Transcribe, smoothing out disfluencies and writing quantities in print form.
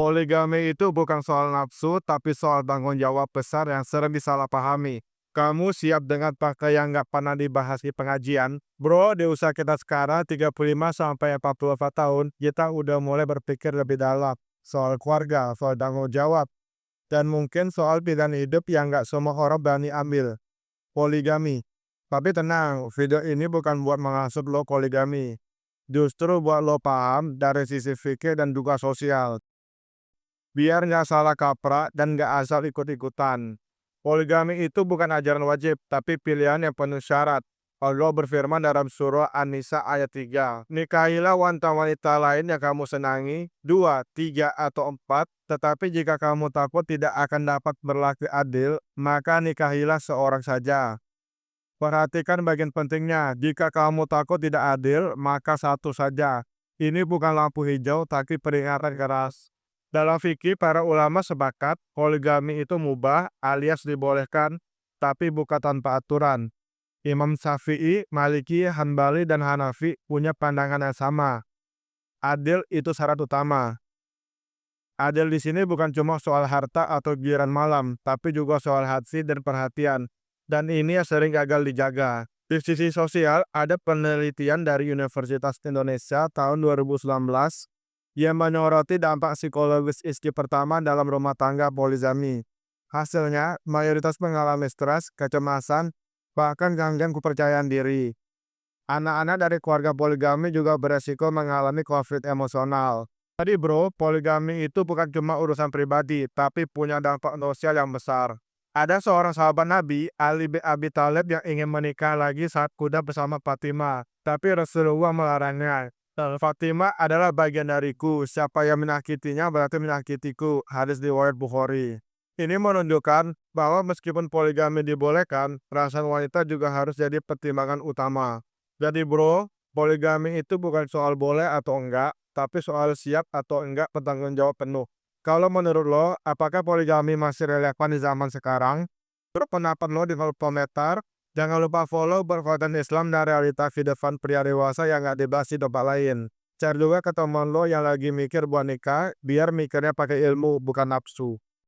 Poligami itu bukan soal nafsu, tapi soal tanggung jawab besar yang sering disalahpahami. Kamu siap dengan fakta yang nggak pernah dibahas di pengajian? Bro, di usaha kita sekarang 35 sampai 44 tahun, kita udah mulai berpikir lebih dalam soal keluarga, soal tanggung jawab, dan mungkin soal pilihan hidup yang nggak semua orang berani ambil. Poligami. Tapi tenang, video ini bukan buat menghasut lo poligami. Justru buat lo paham dari sisi fikih dan juga sosial. Biar nggak salah kaprah dan nggak asal ikut-ikutan. Poligami itu bukan ajaran wajib, tapi pilihan yang penuh syarat. Allah berfirman dalam surah An-Nisa ayat 3. Nikahilah wanita-wanita lain yang kamu senangi, 2, 3, atau 4. Tetapi jika kamu takut tidak akan dapat berlaku adil, maka nikahilah seorang saja. Perhatikan bagian pentingnya, jika kamu takut tidak adil, maka satu saja. Ini bukan lampu hijau, tapi peringatan keras. Dalam fikih, para ulama sepakat, poligami itu mubah alias dibolehkan, tapi bukan tanpa aturan. Imam Syafi'i, Maliki, Hanbali, dan Hanafi punya pandangan yang sama. Adil itu syarat utama. Adil di sini bukan cuma soal harta atau giliran malam, tapi juga soal hati dan perhatian. Dan ini yang sering gagal dijaga. Di sisi sosial, ada penelitian dari Universitas Indonesia tahun 2019 yang menyoroti dampak psikologis istri pertama dalam rumah tangga poligami. Hasilnya, mayoritas mengalami stres, kecemasan, bahkan gangguan kepercayaan diri. Anak-anak dari keluarga poligami juga beresiko mengalami konflik emosional. Jadi bro, poligami itu bukan cuma urusan pribadi, tapi punya dampak sosial yang besar. Ada seorang sahabat Nabi, Ali bin Abi Thalib yang ingin menikah lagi saat kuda bersama Fatimah, tapi Rasulullah melarangnya. Dan Fatimah adalah bagian dariku, siapa yang menyakitinya berarti menyakitiku, hadis riwayat Bukhari. Ini menunjukkan bahwa meskipun poligami dibolehkan, perasaan wanita juga harus jadi pertimbangan utama. Jadi bro, poligami itu bukan soal boleh atau enggak, tapi soal siap atau enggak bertanggung jawab penuh. Kalau menurut lo, apakah poligami masih relevan di zaman sekarang? Terus pendapat lo di kolom komentar. Jangan lupa follow berkonten Islam dan realita kehidupan pria dewasa yang gak dibahas di tempat lain. Share juga ke teman lo yang lagi mikir buat nikah, biar mikirnya pakai ilmu, bukan nafsu.